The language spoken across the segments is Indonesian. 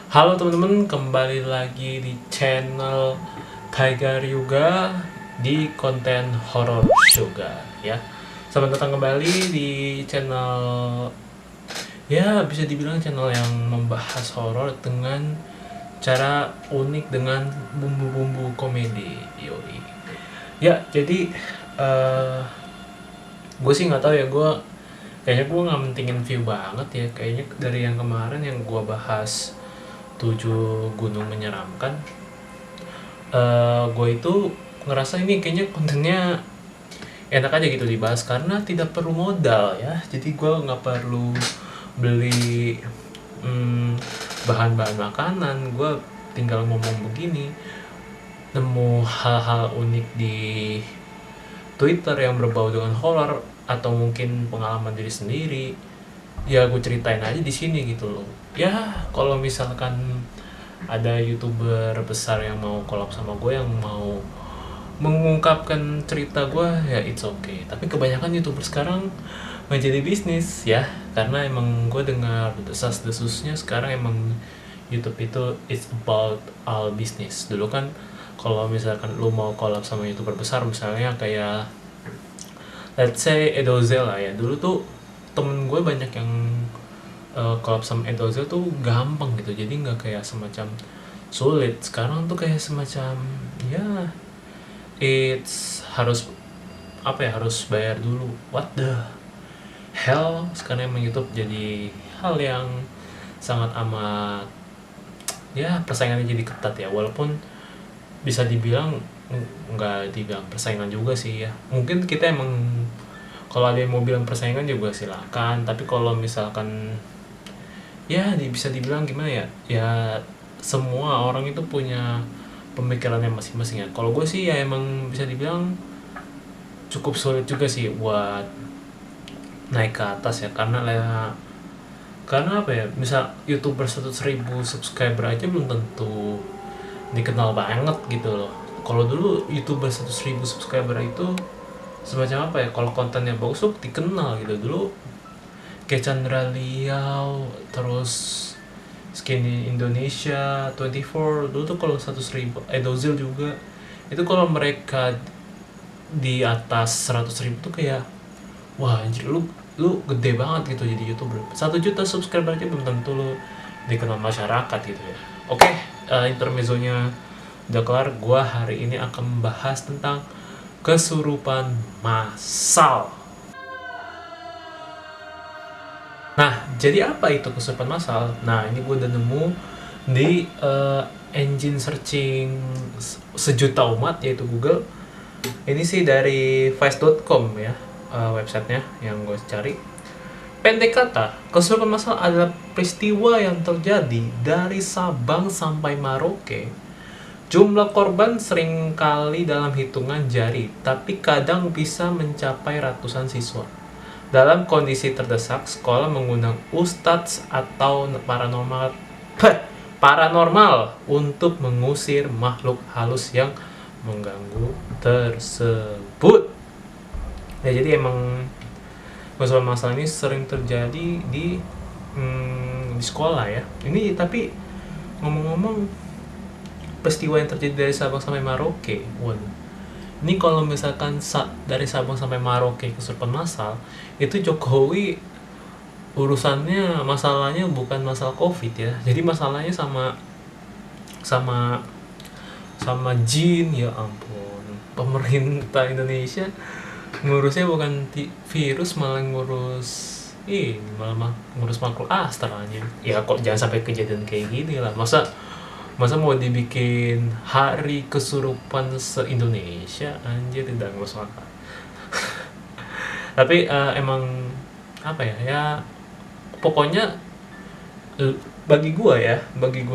Halo teman-teman, kembali lagi di channel Tiger Yoga di konten horror yoga ya. Selamat datang kembali di channel, ya bisa dibilang channel yang membahas horor dengan cara unik dengan bumbu-bumbu komedi. Yoi. Ya, jadi eh gue sih nggak tahu ya, gue nggak mentingin view banget ya. Kayaknya dari yang kemarin yang gue bahas 7 gunung menyeramkan, gue itu ngerasa ini kayaknya kontennya enak aja gitu dibahas karena tidak perlu modal ya. Jadi gue nggak perlu beli bahan-bahan makanan. Gue tinggal ngomong begini, nemu hal-hal unik di Twitter yang berbau dengan horor atau mungkin pengalaman diri sendiri, ya gue ceritain aja di sini gitu loh. Ya kalau misalkan ada youtuber besar yang mau collab sama gue, yang mau mengungkapkan cerita gue, ya it's okay. Tapi kebanyakan youtuber sekarang nggak jadi bisnis ya, karena emang gue dengar desas-desusnya sekarang emang YouTube itu it's about all business. Dulu kan kalau misalkan lu mau collab sama youtuber besar, misalnya kayak let's say Edozel lah ya, dulu tuh temen gue banyak yang collab sama Edozel tuh gampang gitu, jadi nggak kayak semacam sulit. Sekarang tuh kayak semacam, ya it's harus apa ya, harus bayar dulu. What the hell, sekarang emang YouTube jadi hal yang sangat amat, ya persaingannya jadi ketat ya. Walaupun bisa dibilang nggak dibilang persaingan juga sih ya, mungkin kita emang, kalau ada yang mau bilang persaingan juga silakan. Tapi kalau misalkan, ya bisa dibilang gimana ya, ya semua orang itu punya pemikirannya masing-masing ya. Kalau gue sih ya emang bisa dibilang cukup sulit juga sih buat naik ke atas ya, karena apa ya, misal youtuber 100.000 subscriber aja belum tentu dikenal banget gitu loh. Kalau dulu youtuber 100.000 subscriber itu semacam apa ya, kalau kontennya bagus tuh dikenal gitu. Dulu kayak Chandra Liao, terus Skinny Indonesia 24, dulu tuh kalau 100.000, Dozil juga, itu kalau mereka di atas 100.000 tuh kayak, wah anjir, lu gede banget gitu jadi youtuber. 1 juta subscriber aja belum tentu lu dikenal masyarakat gitu ya. Oke, intermezzonya udah kelar. Gua hari ini akan membahas tentang kesurupan massal. Nah, jadi apa itu kesurupan massal? Nah, ini gue udah nemu di engine searching sejuta umat, yaitu Google. Ini sih dari vice.com ya, websitenya yang gue cari. Pendek kata, kesurupan massal adalah peristiwa yang terjadi dari Sabang sampai Merauke. Jumlah korban seringkali dalam hitungan jari, tapi kadang bisa mencapai ratusan siswa. Dalam kondisi terdesak, sekolah mengundang ustadz atau paranormal untuk mengusir makhluk halus yang mengganggu tersebut. Ya, jadi emang masalah ini sering terjadi di sekolah ya. Ini tapi ngomong-ngomong, peristiwa yang terjadi dari Sabang sampai Merauke, ini kalau misalkan dari Sabang sampai Merauke kesurupan massal, itu Jokowi urusannya, masalahnya bukan masalah COVID ya. Jadi masalahnya sama sama jin. Ya ampun. Pemerintah Indonesia ngurusnya bukan virus, malah malah ngurus makhluk astral aja. Ya kok jangan sampai kejadian kayak gini lah. Masa mau dibikin hari kesurupan se-Indonesia, anjir, tidak masuk akal. Tapi emang apa ya, ya pokoknya bagi gua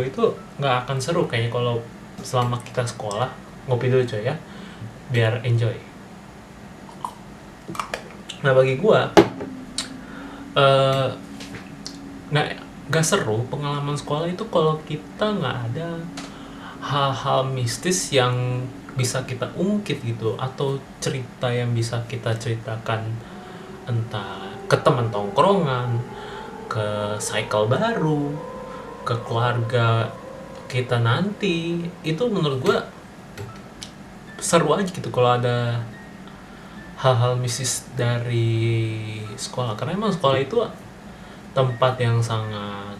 itu nggak akan seru kayaknya kalau selama kita sekolah. Ngopi dulu coy ya, biar enjoy. Nah, bagi gua nggak seru pengalaman sekolah itu kalau kita nggak ada hal-hal mistis yang bisa kita ungkit gitu, atau cerita yang bisa kita ceritakan, entah ke teman tongkrongan, ke cycle baru, ke keluarga kita nanti. Itu menurut gua seru aja gitu kalau ada hal-hal mistis dari sekolah, karena emang sekolah itu tempat yang sangat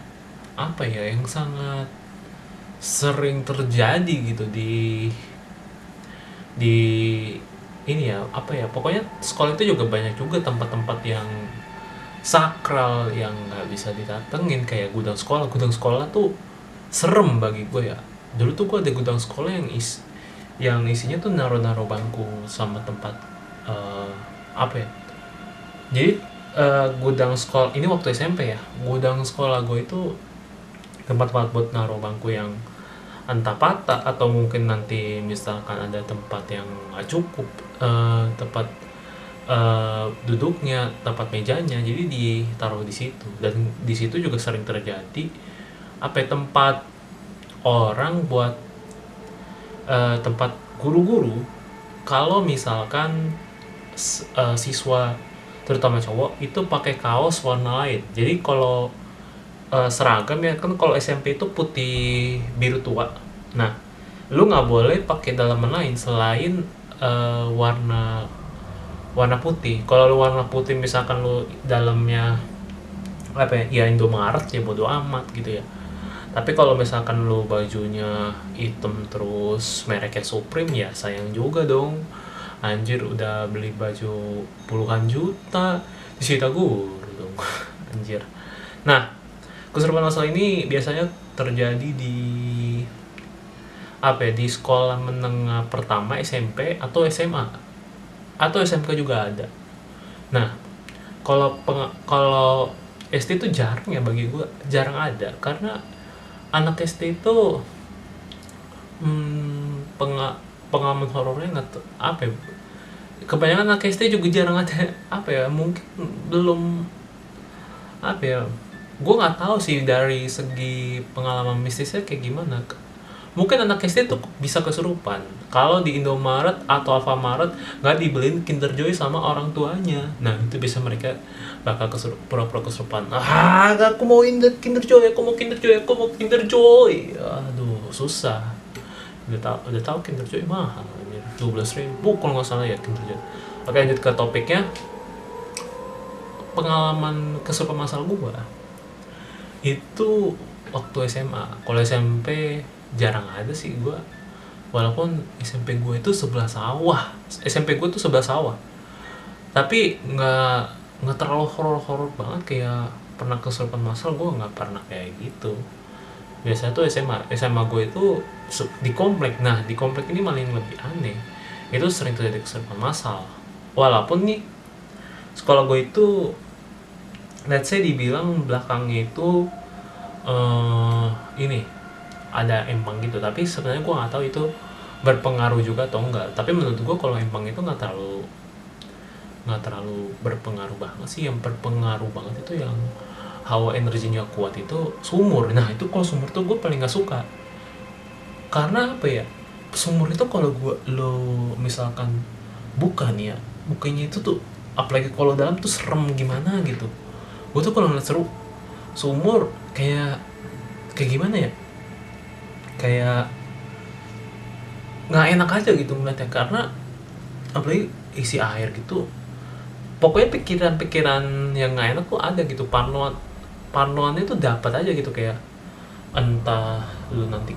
apa ya, yang sangat sering terjadi gitu di ini ya, apa ya, pokoknya sekolah itu juga banyak juga tempat-tempat yang sakral yang nggak bisa didatengin, kayak gudang sekolah. Gudang sekolah tuh serem bagi gue ya. Dulu tuh gue ada gudang sekolah yang isinya tuh naro-naro bangku sama tempat eh, apa ya, jadi gudang sekolah ini waktu SMP ya, gudang sekolah gue itu tempat-tempat buat naruh bangku yang entah patah, atau mungkin nanti misalkan ada tempat yang nggak cukup tempat duduknya, tempat mejanya, jadi ditaruh di situ. Dan di situ juga sering terjadi apa ya, tempat orang buat tempat guru-guru kalau misalkan siswa terutama cowok itu pakai kaos warna lain. Jadi kalau seragam ya kan, kalau SMP itu putih biru tua. Nah, lu nggak boleh pakai dalaman lain selain warna warna putih. Kalau lu warna putih misalkan lu dalamnya apa ya, ya Indomaret, ya bodo amat gitu ya. Tapi kalau misalkan lu bajunya hitam terus mereknya Supreme, ya sayang juga dong. Anjir, udah beli baju puluhan juta disita guru dong. Anjir. Nah, keserupan masalah ini biasanya terjadi di apa ya, di sekolah menengah pertama SMP atau SMA atau SMK juga ada. Nah, kalau SD itu jarang ya, bagi gue jarang ada, karena anak SD itu pengalaman horornya nggak apa ya, kebanyakan anak SD juga jarang ada apa ya, mungkin belum apa ya, gue nggak tahu sih dari segi pengalaman mistisnya kayak gimana. Mungkin anak SD tuh bisa kesurupan kalau di Indomaret atau Alfamaret nggak dibeliin Kinder Joy sama orang tuanya. Nah, itu bisa mereka bakal pura-pura kesurupan. Ah, aku mau Kinder Joy, aku mau Kinder Joy, aku mau Kinder Joy. Aduh, susah. Udah tahu Kinder Joy mahal, 12.000 kalau nggak salah ya Kinder Joy. Oke, lanjut ke topiknya. Pengalaman kesurupan masal gua itu waktu SMA. Kalau SMP jarang ada sih gua, walaupun SMP gue itu sebelah sawah. SMP gue tuh sebelah sawah, tapi nggak terlalu horor banget kayak pernah kesurupan masal. Gue nggak pernah kayak gitu. Biasanya tuh SMA gue itu di komplek. Nah, di komplek ini malah yang lebih aneh, itu sering terjadi kesurupan masal. Walaupun nih sekolah gue itu let's say dibilang belakangnya itu ini ada empang gitu, tapi sebenarnya gue nggak tahu itu berpengaruh juga atau enggak. Tapi menurut gue kalau empang itu nggak terlalu berpengaruh banget sih. Yang berpengaruh banget itu yang hawa energinya kuat itu sumur. Nah, itu kalau sumur tuh gue paling nggak suka, karena apa ya, sumur itu kalau lo misalkan bukanya itu tuh, apalagi kalau dalam tuh serem gimana gitu. Gue tuh kalau ngeliat sumur kayak gimana ya, kayak nggak enak aja gitu ngeliatnya, karena apalagi isi air gitu. Pokoknya pikiran-pikiran yang nggak enak tuh ada gitu, parnoannya tuh dapat aja gitu, kayak entah lu nanti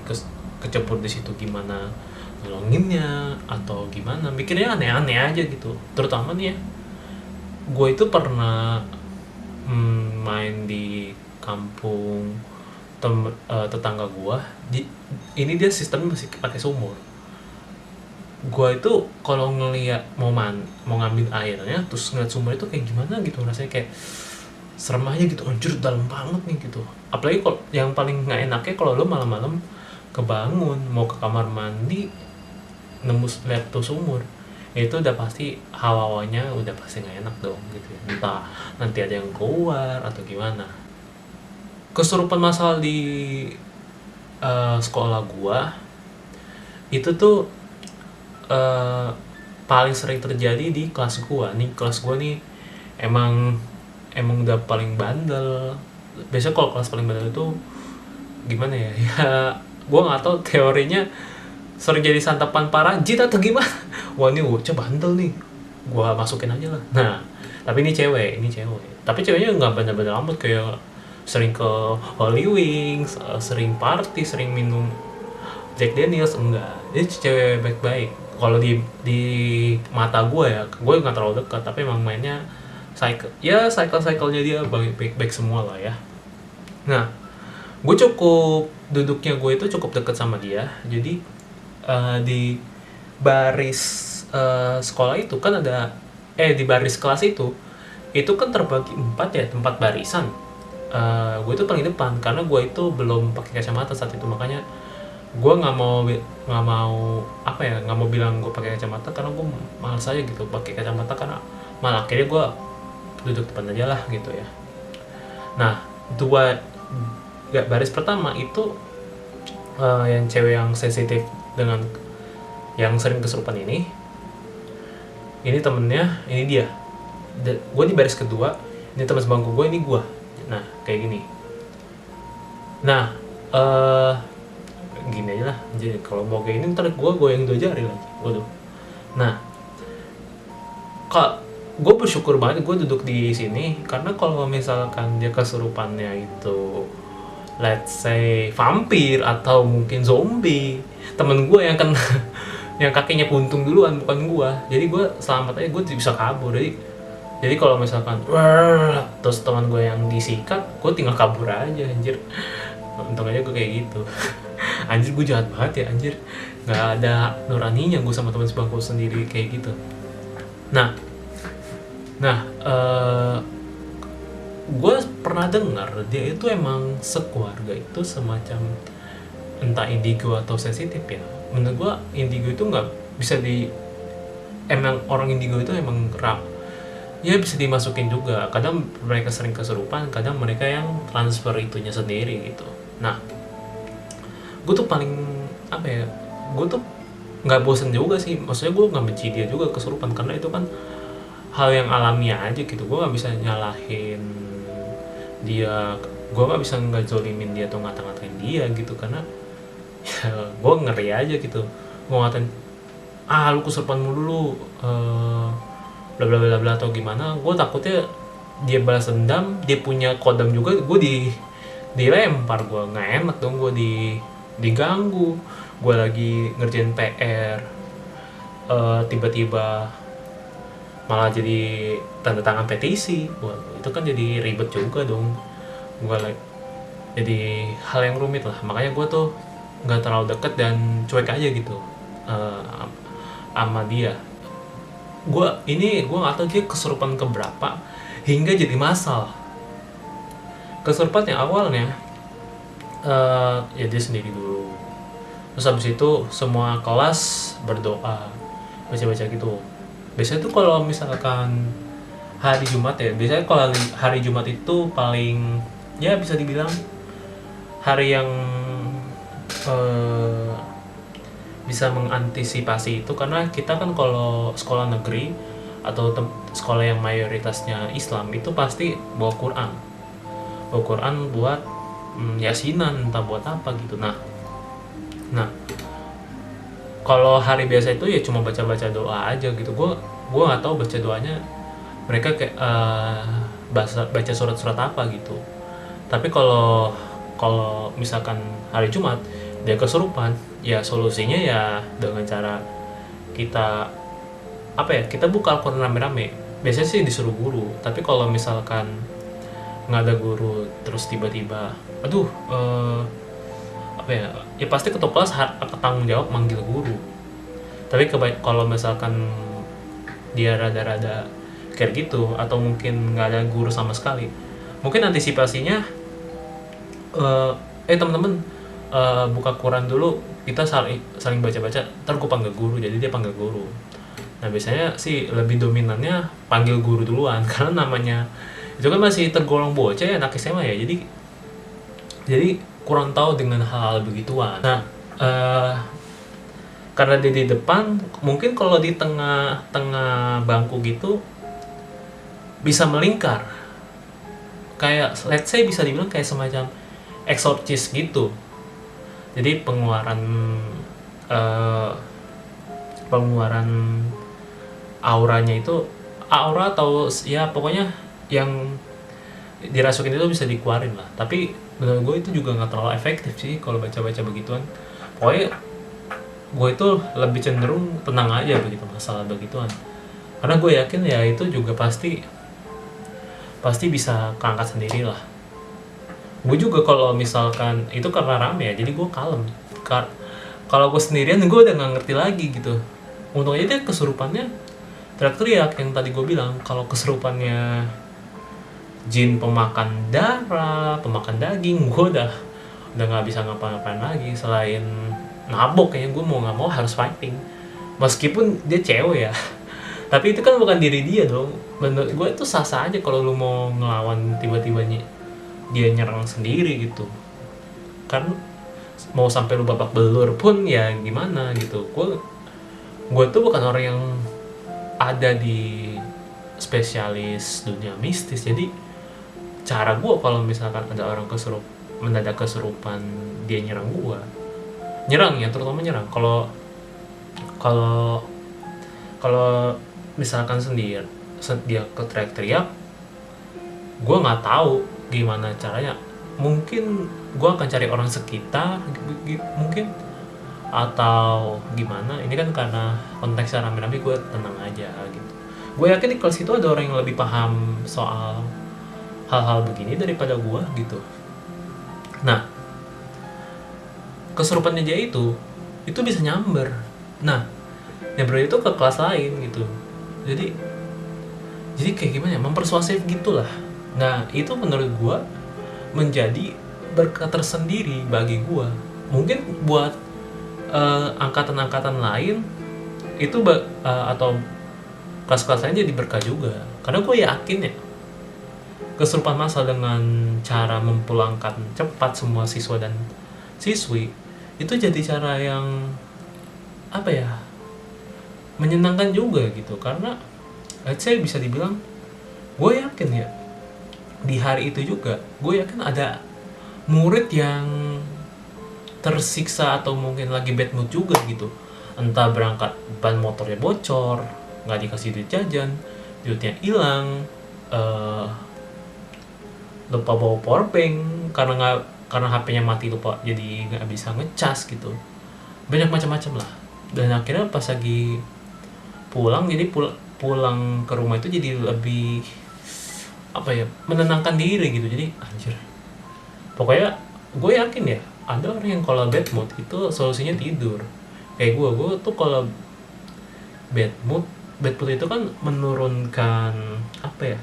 kecebur di situ gimana nolonginnya atau gimana, mikirnya aneh-aneh aja gitu. Terutama nih ya, gue itu pernah main di kampung tetangga gua. Ini dia sistemnya masih pakai sumur. Gua itu kalau ngeliat mau ngambil airnya terus ngeliat sumur itu kayak gimana gitu, rasanya kayak serem aja gitu. Anjir, dalam banget nih gitu. Apalagi kalau yang paling nggak enaknya kalau lo malam-malam kebangun mau ke kamar mandi nembus lihat tuh sumur, itu udah pasti hawanya udah pasti nggak enak dong gitu. Entah nanti ada yang keluar atau gimana. Kesurupan masal di sekolah gua itu tuh paling sering terjadi di kelas gua. Kelas gua nih emang udah paling bandel. Biasanya kalau kelas paling bandel itu gimana ya, ya gue nggak tahu teorinya sering jadi santapan para jin atau gimana. Wah ini bocah bandel nih, gue masukin aja lah. Nah tapi ini cewek tapi ceweknya nggak bener-bener amat kayak sering ke Holy Wings, sering party, sering minum Jack Daniels, enggak. Dia cewek baik-baik. Kalau di mata gue ya, gue nggak terlalu dekat, tapi emang mainnya cycle-cycle-nya dia baik-baik semua lah ya. Nah, gue duduknya gue itu cukup dekat sama dia. Jadi di baris sekolah itu kan ada, di baris kelas itu kan terbagi 4 ya, tempat barisan. Gue itu paling depan karena gue itu belum pakai kacamata saat itu, makanya gue nggak mau bilang gue pakai kacamata karena gue malas aja gitu pakai kacamata, karena malah akhirnya gue duduk depan aja lah gitu ya. Nah baris pertama itu yang cewek yang sensitif dengan yang sering kesurupan ini temennya, ini dia. Gue di baris kedua, ini teman sebangku gue, ini gue. Nah kayak gini. Nah gini aja lah, jadi kalau mau kayak ini ntar gue goyang 2 jari lagi. Waduh. Nah kak, gue bersyukur banget gue duduk di sini, karena kalau misalkan dia kesurupannya itu let's say vampir atau mungkin zombie, temen gue yang kena yang kakinya buntung duluan, bukan gue. Jadi gue selamat aja, gue bisa kabur. Jadi kalau misalkan terus teman gue yang disikat, gue tinggal kabur aja anjir. Untung aja gue kayak gitu. Anjir gue jahat banget ya anjir, nggak ada nuraninya gue sama teman sebangku sendiri kayak gitu. Nah gue pernah dengar dia itu emang sekeluarga itu semacam entah indigo atau sensitif ya. Menurut gue indigo itu nggak bisa emang orang indigo itu emang ya bisa dimasukin juga. Kadang mereka sering kesurupan, kadang mereka yang transfer itunya sendiri gitu. Nah gue tuh paling gue tuh nggak bosen juga sih, maksudnya gue nggak benci dia juga kesurupan, karena itu kan hal yang alamiah aja gitu. Gue nggak bisa nyalahin dia, gue nggak bisa ngejolimin dia atau ngata-ngatain dia gitu, karena ya gue ngeri aja gitu. Gue ngatain lu kesurupan mulu bla bla bla bla atau gimana. Gue takutnya dia balas dendam, dia punya kodam juga, gue dilempar. Gue nggak enak dong, gue diganggu. Gue lagi ngerjain PR, tiba-tiba malah jadi tanda tangan petisi. Wah, itu kan jadi ribet juga dong. Gue jadi hal yang rumit lah. Makanya gue tuh nggak terlalu deket dan cuek aja gitu sama dia. Gue nggak tahu dia kesurupan keberapa hingga jadi masalah. Kesurupan yang awalnya ya dia sendiri dulu, terus habis itu semua kelas berdoa, baca-baca gitu. Biasanya tuh kalau misalkan hari Jumat ya, biasanya kalau hari Jumat itu paling ya bisa dibilang hari yang bisa mengantisipasi itu, karena kita kan kalau sekolah negeri atau sekolah yang mayoritasnya Islam itu pasti bawa Quran buat yasinan, entah buat apa gitu. Nah kalau hari biasa itu ya cuma baca doa aja gitu. Gue nggak tahu baca doanya mereka kayak baca surat-surat apa gitu. Tapi kalau misalkan hari Jumat dia kesurupan, ya solusinya ya dengan cara kita kita buka Al-Quran rame-rame. Biasanya sih disuruh guru, tapi kalau misalkan nggak ada guru terus tiba-tiba ya pasti ketua kelas tanggung jawab manggil guru. Tapi kalau misalkan dia rada-rada kayak gitu, atau mungkin nggak ada guru sama sekali, mungkin antisipasinya teman-teman buka Quran dulu, kita saling baca-baca, ntar gue panggil guru. Jadi dia panggil guru. Nah biasanya sih lebih dominannya panggil guru duluan, karena namanya itu kan masih tergolong bocah ya, anak SMA ya, jadi kurang tahu dengan hal begituan. Nah karena dia di depan, mungkin kalau di tengah bangku gitu bisa melingkar, kayak let's say bisa dibilang kayak semacam eksorsis gitu. Jadi eh, pengeluaran auranya itu, aura atau ya pokoknya yang dirasukin itu bisa dikeluarin lah. Tapi menurut gue itu juga nggak terlalu efektif sih kalau baca-baca begituan. Pokoknya gue itu lebih cenderung tenang aja begitu masalah begituan, karena gue yakin ya itu juga pasti bisa keangkat sendiri lah. Gue juga kalau misalkan itu karena rame ya, jadi gue kalem. Kalau gue sendirian gue udah nggak ngerti lagi gitu. Untung aja dia kesurupannya teriak-teriak yang tadi gue bilang. Kalau kesurupannya jin pemakan darah, pemakan daging, gue udah nggak bisa ngapa-ngapain lagi selain nabok. Kayaknya gue mau nggak mau harus fighting meskipun dia cewek ya. Tapi itu kan bukan diri dia dong. Menurut gue itu sah-sah aja kalau lu mau ngelawan tiba-tiba dia nyerang sendiri gitu kan. Mau sampai lu babak belur pun ya gimana gitu. Gue tuh bukan orang yang ada di spesialis dunia mistis, jadi cara gue kalau misalkan ada orang mendadak kesurupan, dia nyerang ya, terutama nyerang. Kalau misalkan sendiri dia teriak-teriak, gue nggak tahu gimana caranya. Mungkin gue akan cari orang sekitar mungkin, atau gimana. Ini kan karena konteksnya rame-rame, gue tenang aja gitu. Gue yakin di kelas itu ada orang yang lebih paham soal hal-hal begini daripada gue gitu. Nah, kesurupannya dia itu bisa nyamber. Nah, nyamber itu ke kelas lain gitu. Jadi kayak gimana ya, mempersuasif gitulah. Nah, itu menurut gue menjadi berkat tersendiri bagi gue. Mungkin buat angkatan-angkatan lain itu atau kelas-kelas lain jadi berkah juga. Karena gue yakin ya, kesurupan massal dengan cara memulangkan cepat semua siswa dan siswi itu jadi cara yang apa ya, menyenangkan juga gitu. Karena saya bisa dibilang, gue yakin ya di hari itu juga gue yakin ada murid yang tersiksa atau mungkin lagi bad mood juga gitu. Entah berangkat ban motornya bocor, nggak dikasih duit jajan, duitnya hilang, lupa bawa power bank karena HP-nya mati, lupa jadi nggak bisa ngecas gitu. Banyak macam-macam lah. Dan akhirnya pas lagi pulang, jadi pulang ke rumah itu jadi lebih apa ya, menenangkan diri gitu. Jadi anjir, pokoknya gue yakin ya ada orang yang kalau bad mood itu solusinya tidur. Kayak gue tuh kalau bad mood itu kan menurunkan apa ya,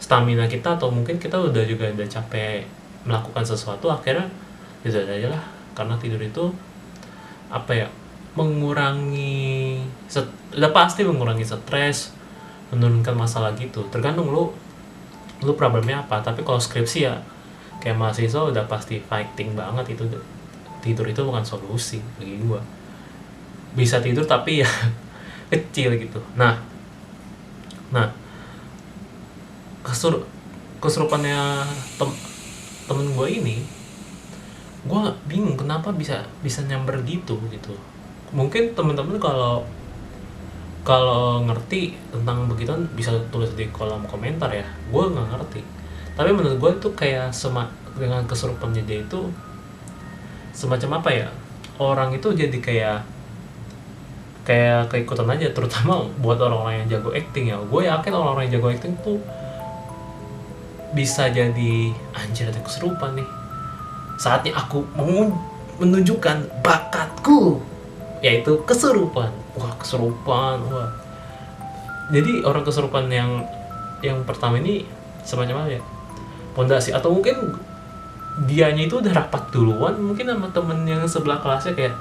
stamina kita, atau mungkin kita udah capek melakukan sesuatu, akhirnya tidur aja lah. Karena tidur itu apa ya, mengurangi udah pasti mengurangi stres, menurunkan masalah gitu. Tergantung lu problemnya apa. Tapi kalau skripsi ya kayak mahasiswa udah pasti fighting banget itu. Tidur itu bukan solusi bagi gua. Bisa tidur tapi ya kecil gitu. Nah kesurupannya temen gua ini, gua bingung kenapa bisa nyamber gitu. Mungkin teman-teman kalau ngerti tentang begituan bisa tulis di kolom komentar ya. Gue nggak ngerti, tapi menurut gue itu kayak dengan kesurupannya dia itu semacam apa ya, orang itu jadi kayak keikutan aja. Terutama buat orang-orang yang jago acting ya, gue yakin orang-orang yang jago acting tuh bisa jadi anjir, ada kesurupan nih, saatnya aku mau menunjukkan bakatku, yaitu kesurupan. Kesurupan. Jadi orang kesurupan yang pertama ini semacam apa ya, pondasi. Atau mungkin dianya itu udah rapat duluan mungkin sama temen yang sebelah kelasnya, kayak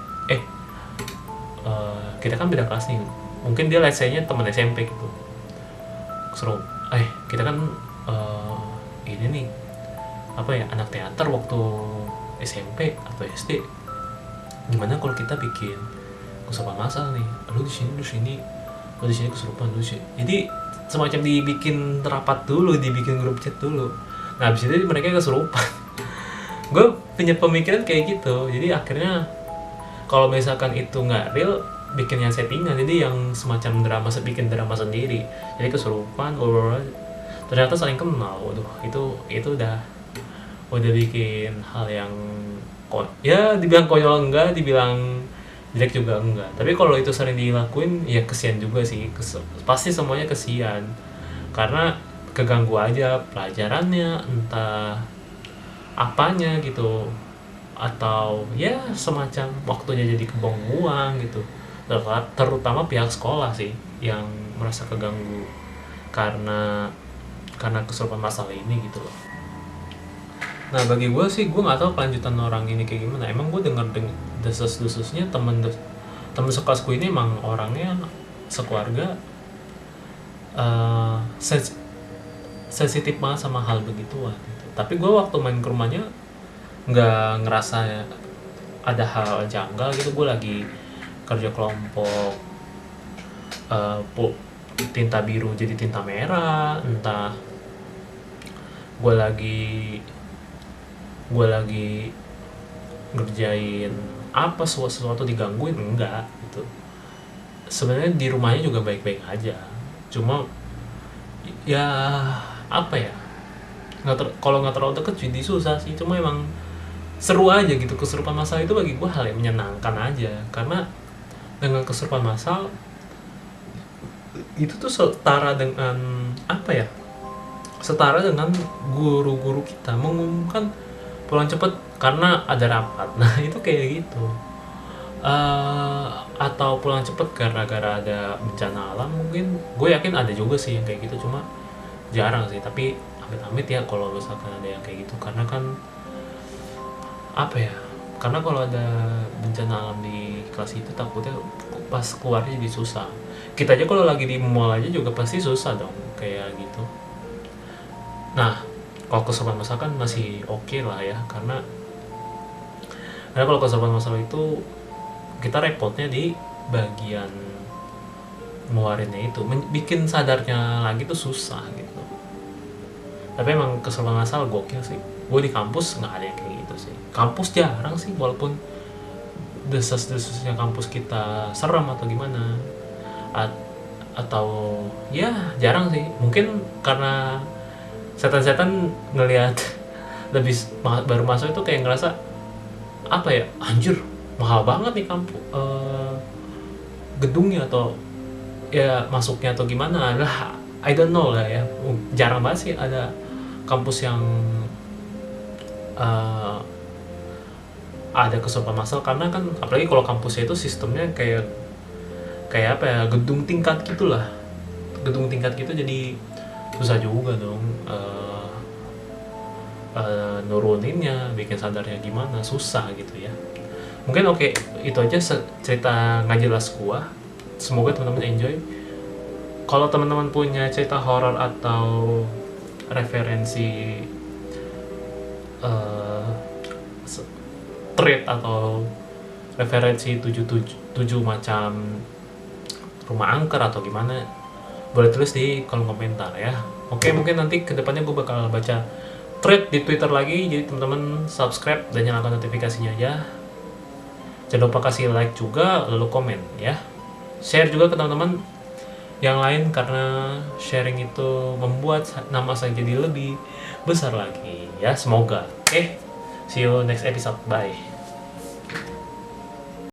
kita kan beda kelas nih, mungkin dia let's say-nya temen SMP gitu, kita kan ini nih apa ya, anak teater waktu SMP atau SD, gimana kalau kita bikin kesurupan massal nih, lu di sini kesurupan lu sih. Jadi semacam dibikin rapat dulu, dibikin grup chat dulu. Nah habis itu mereka kesurupan. gue punya pemikiran kayak gitu. Jadi akhirnya kalau misalkan itu nggak real, bikin yang settingan, jadi yang semacam drama, bikin drama sendiri, jadi kesurupan, ternyata saling kenal. Waduh, itu udah bikin hal yang ya dibilang konyol enggak, dibilang jelek juga enggak. Tapi kalau itu sering dilakuin ya kesian juga sih. Pasti semuanya kesian karena keganggu aja pelajarannya, entah apanya gitu, atau ya semacam waktunya jadi kebuang-buang gitu. Terutama pihak sekolah sih yang merasa keganggu karena kesurupan masalah ini gitu loh. Nah bagi gue sih, gue nggak tahu kelanjutan orang ini kayak gimana. Emang gue denger desas-desusnya temen sekelasku ini emang orangnya sekeluarga sensitif banget sama hal begituan gitu. Tapi gue waktu main ke rumahnya nggak ngerasa ada hal janggal gitu. Gue lagi kerja kelompok, tinta biru jadi tinta merah, entah gue lagi ngerjain apa sesuatu digangguin, enggak gitu. Sebenarnya di rumahnya juga baik-baik aja, cuma ya apa ya, kalau nggak terlalu deket jadi susah sih. Cuma emang seru aja gitu. Kesurupan massal itu bagi gue hal yang menyenangkan aja, karena dengan kesurupan massal itu tuh setara dengan apa ya, setara dengan guru-guru kita mengumumkan pulang cepet karena ada rapat. Nah itu kayak gitu. Atau pulang cepet gara-gara ada bencana alam, mungkin gue yakin ada juga sih yang kayak gitu, cuma jarang sih. Tapi amit-amit ya kalau misalkan ada yang kayak gitu, karena kan apa ya, karena kalau ada bencana alam di kelas itu takutnya pas keluarnya jadi susah. Kita aja kalau lagi di mall aja juga pasti susah dong kayak gitu. Nah kalau kesurupan massal kan masih oke lah ya, karena kalau kesurupan massal itu kita repotnya di bagian ngeluarinnya itu, bikin sadarnya lagi tuh susah gitu. Tapi emang kesurupan massal gokil sih. Gue di kampus nggak ada yang kayak gitu sih. Kampus jarang sih, walaupun desas-desusnya kampus kita serem atau gimana, atau ya jarang sih. Mungkin karena setan-setan ngelihat lebih baru masuk itu kayak ngerasa apa ya, anjir mahal banget nih kampus gedungnya, atau ya masuknya atau gimana lah, I don't know lah ya. Jarang banget sih ada kampus yang ada kesurupan massal, karena kan apalagi kalau kampusnya itu sistemnya kayak apa ya, gedung tingkat gitulah. Gedung tingkat gitu, jadi susah juga dong nuruninnya, bikin sadarnya gimana, susah gitu ya. Mungkin oke, itu aja cerita nggak jelas gua. Semoga teman-teman enjoy. Kalau teman-teman punya cerita horor atau referensi treat atau referensi 7 macam rumah angker atau gimana, boleh tulis di kolom komentar ya. Oke, mungkin nanti kedepannya gue bakal baca thread di Twitter lagi, jadi teman-teman subscribe dan nyalakan notifikasinya aja. Jangan lupa kasih like juga, lalu komen ya. Share juga ke teman-teman yang lain, karena sharing itu membuat nama saya jadi lebih besar lagi ya, semoga. Oke, see you next episode, bye.